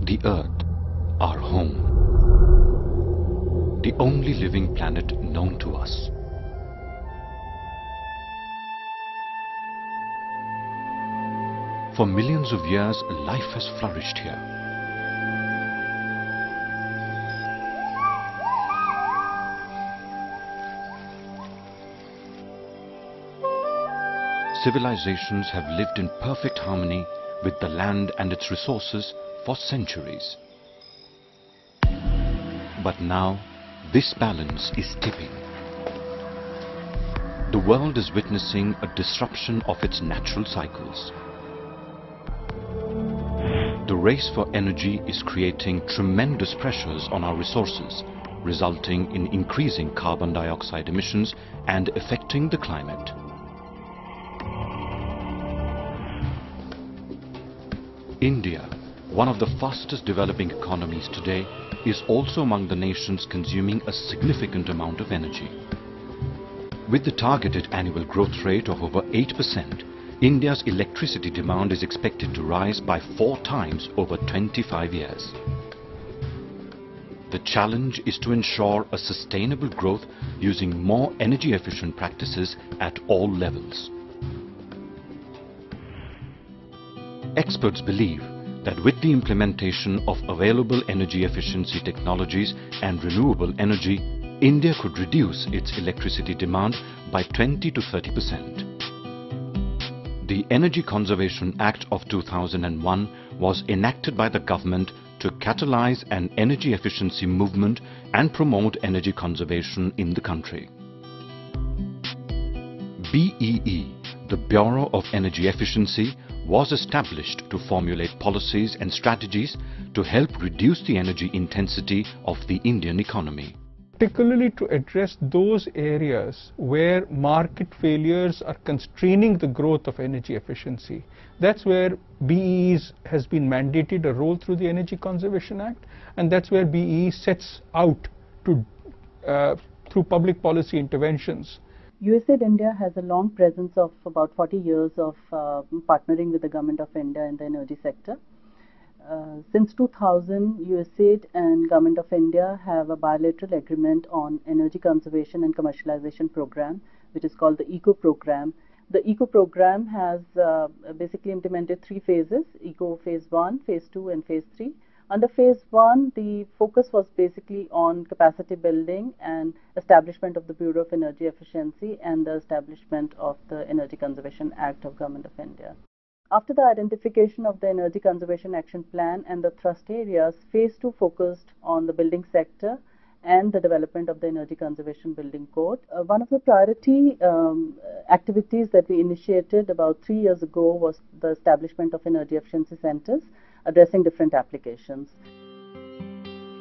The Earth, our home, the only living planet known to us. For millions of years, life has flourished here. Civilizations have lived in perfect harmony with the land and its resources for centuries. But now, this balance is tipping. The world is witnessing a disruption of its natural cycles. The race for energy is creating tremendous pressures on our resources, resulting in increasing carbon dioxide emissions and affecting the climate. India, one of the fastest developing economies today, is also among the nations consuming a significant amount of energy. With the targeted annual growth rate of over 8%, India's electricity demand is expected to rise by 4 times over 25 years. The challenge is to ensure a sustainable growth using more energy efficient practices at all levels. Experts believe that with the implementation of available energy efficiency technologies and renewable energy, India could reduce its electricity demand by 20 to 30%. The Energy Conservation Act of 2001 was enacted by the government to catalyze an energy efficiency movement and promote energy conservation in the country. BEE, the Bureau of Energy Efficiency, was established to formulate policies and strategies to help reduce the energy intensity of the Indian economy. Particularly to address those areas where market failures are constraining the growth of energy efficiency. That's where BEE has been mandated a role through the Energy Conservation Act, and that's where BEE sets out to, through public policy interventions. USAID India has a long presence of about 40 years of partnering with the Government of India in the energy sector. Since 2000, USAID and Government of India have a bilateral agreement on energy conservation and commercialization program, which is called the ECO program. The ECO program has basically implemented 3 phases: ECO phase 1, phase 2 and phase 3. Under phase 1, the focus was basically on capacity building and establishment of the Bureau of Energy Efficiency and the establishment of the Energy Conservation Act of Government of India. After the identification of the Energy Conservation Action Plan and the thrust areas, phase 2 focused on the building sector and the development of the Energy Conservation Building Code. One of the priority activities that we initiated about 3 years ago was the establishment of energy efficiency centers addressing different applications.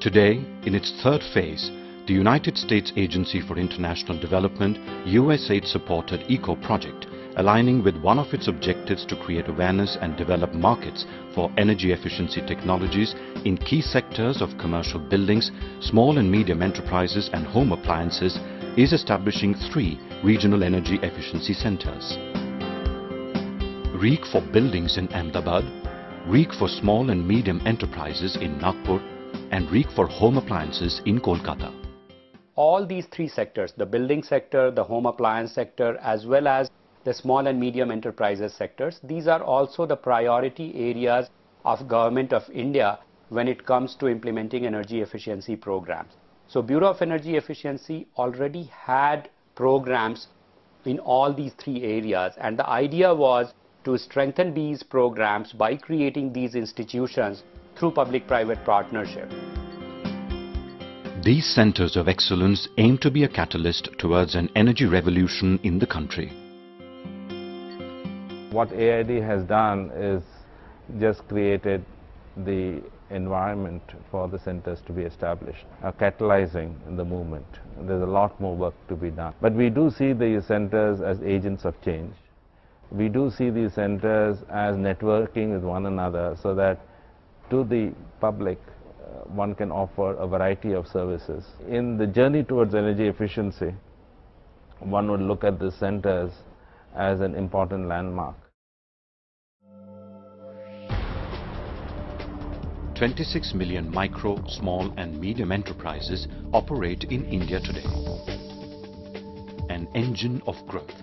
Today, in its 3rd phase, the United States Agency for International Development, USAID-supported ECO project, aligning with one of its objectives to create awareness and develop markets for energy efficiency technologies in key sectors of commercial buildings, small and medium enterprises and home appliances, is establishing 3 regional energy efficiency centers. REEC for buildings in Ahmedabad, REEC for small and medium enterprises in Nagpur, and REEC for home appliances in Kolkata. All these 3 sectors, the building sector, the home appliance sector, as well as the small and medium enterprises sectors, these are also the priority areas of Government of India when it comes to implementing energy efficiency programs. So Bureau of Energy Efficiency already had programs in all these 3 areas, and the idea was to strengthen these programs by creating these institutions through public-private partnership. These centers of excellence aim to be a catalyst towards an energy revolution in the country. What AID has done is just created the environment for the centers to be established, catalyzing the movement. There's a lot more work to be done. But we do see these centers as agents of change. We do see these centers as networking with one another so that to the public one can offer a variety of services. In the journey towards energy efficiency, one would look at the centers as an important landmark. 26 million micro, small and medium enterprises operate in India today. An engine of growth.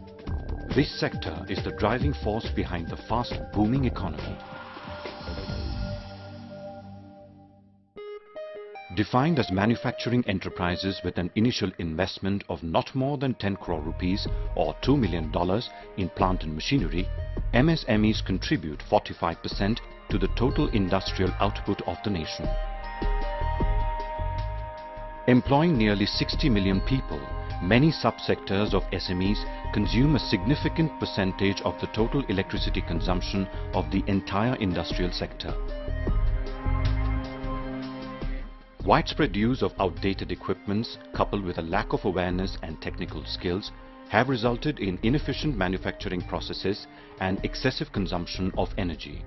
This sector is the driving force behind the fast booming economy. Defined as manufacturing enterprises with an initial investment of not more than 10 crore rupees or $2 million in plant and machinery, MSMEs contribute 45% to the total industrial output of the nation. Employing nearly 60 million people, many subsectors of SMEs consume a significant percentage of the total electricity consumption of the entire industrial sector. Widespread use of outdated equipments coupled with a lack of awareness and technical skills have resulted in inefficient manufacturing processes and excessive consumption of energy.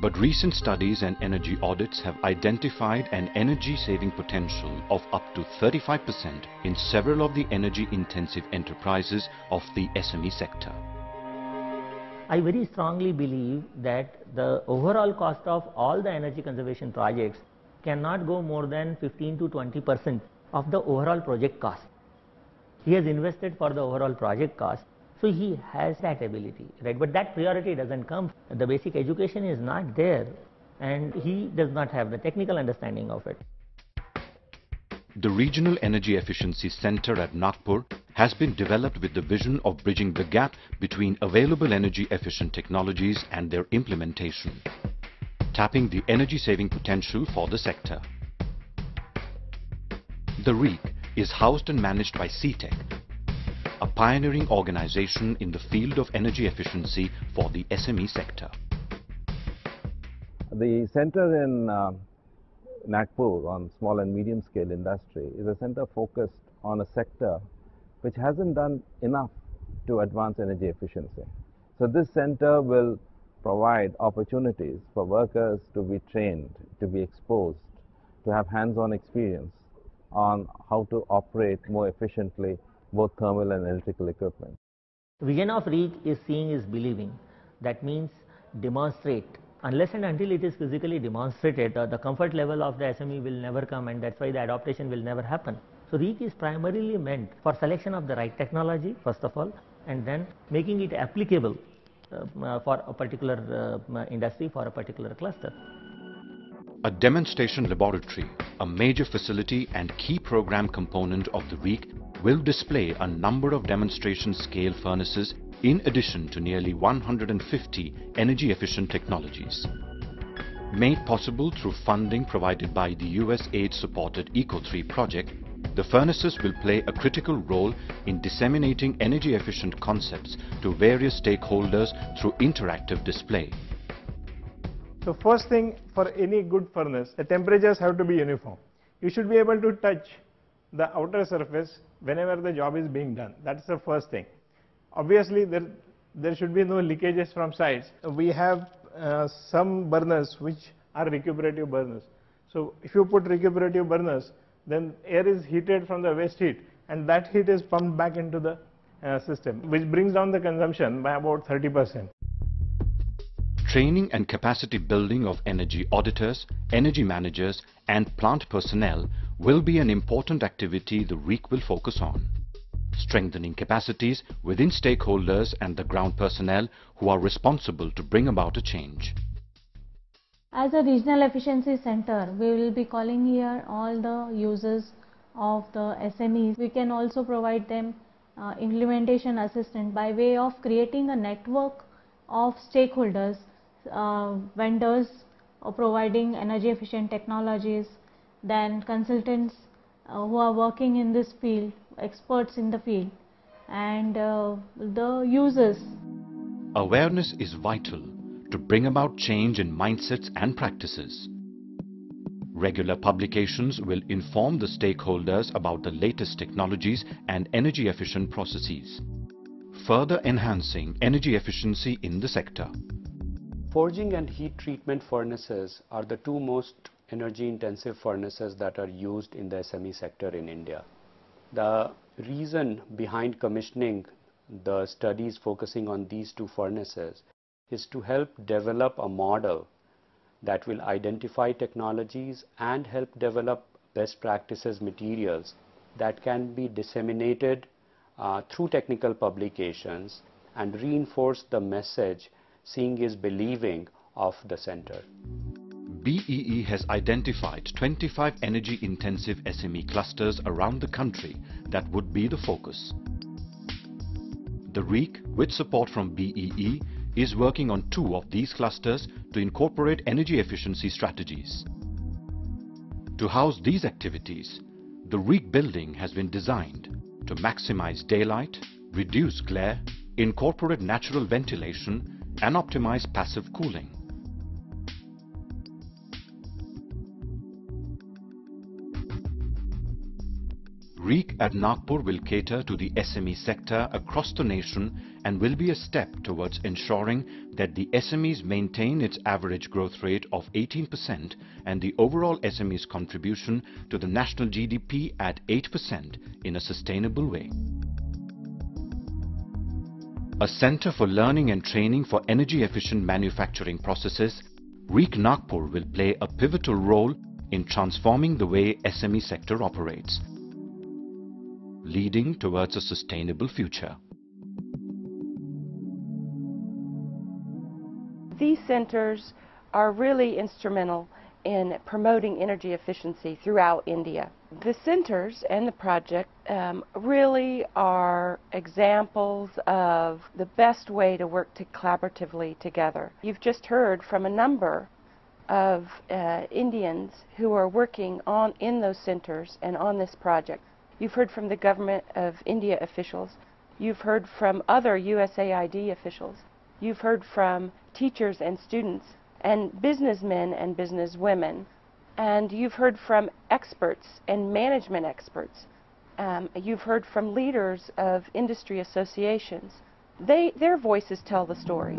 But recent studies and energy audits have identified an energy saving potential of up to 35% in several of the energy intensive enterprises of the SME sector. I very strongly believe that the overall cost of all the energy conservation projects cannot go more than 15 to 20% of the overall project cost. He has invested for the overall project cost, so he has that ability, right? But that priority doesn't come. The basic education is not there and he does not have the technical understanding of it. The Regional Energy Efficiency Center at Nagpur has been developed with the vision of bridging the gap between available energy efficient technologies and their implementation, tapping the energy saving potential for the sector. The REEC is housed and managed by CTEC, a pioneering organization in the field of energy efficiency for the SME sector. The center in Nagpur on small and medium scale industry is a center focused on a sector which hasn't done enough to advance energy efficiency. So this center will provide opportunities for workers to be trained, to be exposed, to have hands-on experience on how to operate more efficiently both thermal and electrical equipment. Vision of REEC is seeing is believing. That means demonstrate. Unless and until it is physically demonstrated, the comfort level of the SME will never come, and that's why the adaptation will never happen. So REEC is primarily meant for selection of the right technology, first of all, and then making it applicable for a particular industry, for a particular cluster. A demonstration laboratory, a major facility and key program component of the REEC, will display a number of demonstration scale furnaces in addition to nearly 150 energy efficient technologies. Made possible through funding provided by the US aid supported ECO3 project, the furnaces will play a critical role in disseminating energy efficient concepts to various stakeholders through interactive display. So first thing, for any good furnace, the temperatures have to be uniform. You should be able to touch the outer surface whenever the job is being done. That's the first thing. Obviously, there should be no leakages from sides. We have some burners which are recuperative burners. So if you put recuperative burners, then air is heated from the waste heat, and that heat is pumped back into the system, which brings down the consumption by about 30%. Training and capacity building of energy auditors, energy managers and plant personnel will be an important activity the REEC will focus on. Strengthening capacities within stakeholders and the ground personnel who are responsible to bring about a change. As a regional efficiency center, we will be calling here all the users of the SMEs. We can also provide them implementation assistance by way of creating a network of stakeholders, vendors providing energy efficient technologies, then consultants who are working in this field, experts in the field, and the users. Awareness is vital to bring about change in mindsets and practices. Regular publications will inform the stakeholders about the latest technologies and energy efficient processes, further enhancing energy efficiency in the sector. Forging and heat treatment furnaces are the two most energy intensive furnaces that are used in the SME sector in India. The reason behind commissioning the studies focusing on these two furnaces is to help develop a model that will identify technologies and help develop best practices materials that can be disseminated through technical publications and reinforce the message seeing is believing of the center. BEE has identified 25 energy-intensive SME clusters around the country that would be the focus. The REEC, with support from BEE, is working on 2 of these clusters to incorporate energy efficiency strategies. To house these activities, the REEC building has been designed to maximize daylight, reduce glare, incorporate natural ventilation, and optimize passive cooling. REEC at Nagpur will cater to the SME sector across the nation and will be a step towards ensuring that the SMEs maintain its average growth rate of 18% and the overall SMEs contribution to the national GDP at 8% in a sustainable way. A center for learning and training for energy efficient manufacturing processes, REEC Nagpur will play a pivotal role in transforming the way SME sector operates, leading towards a sustainable future. These centers are really instrumental in promoting energy efficiency throughout India. The centers and the project really are examples of the best way to work collaboratively together. You've just heard from a number of Indians who are working in those centers and on this project. You've heard from the Government of India officials. You've heard from other USAID officials. You've heard from teachers and students and businessmen and businesswomen. And you've heard from experts and management experts. You've heard from leaders of industry associations. Their voices tell the story.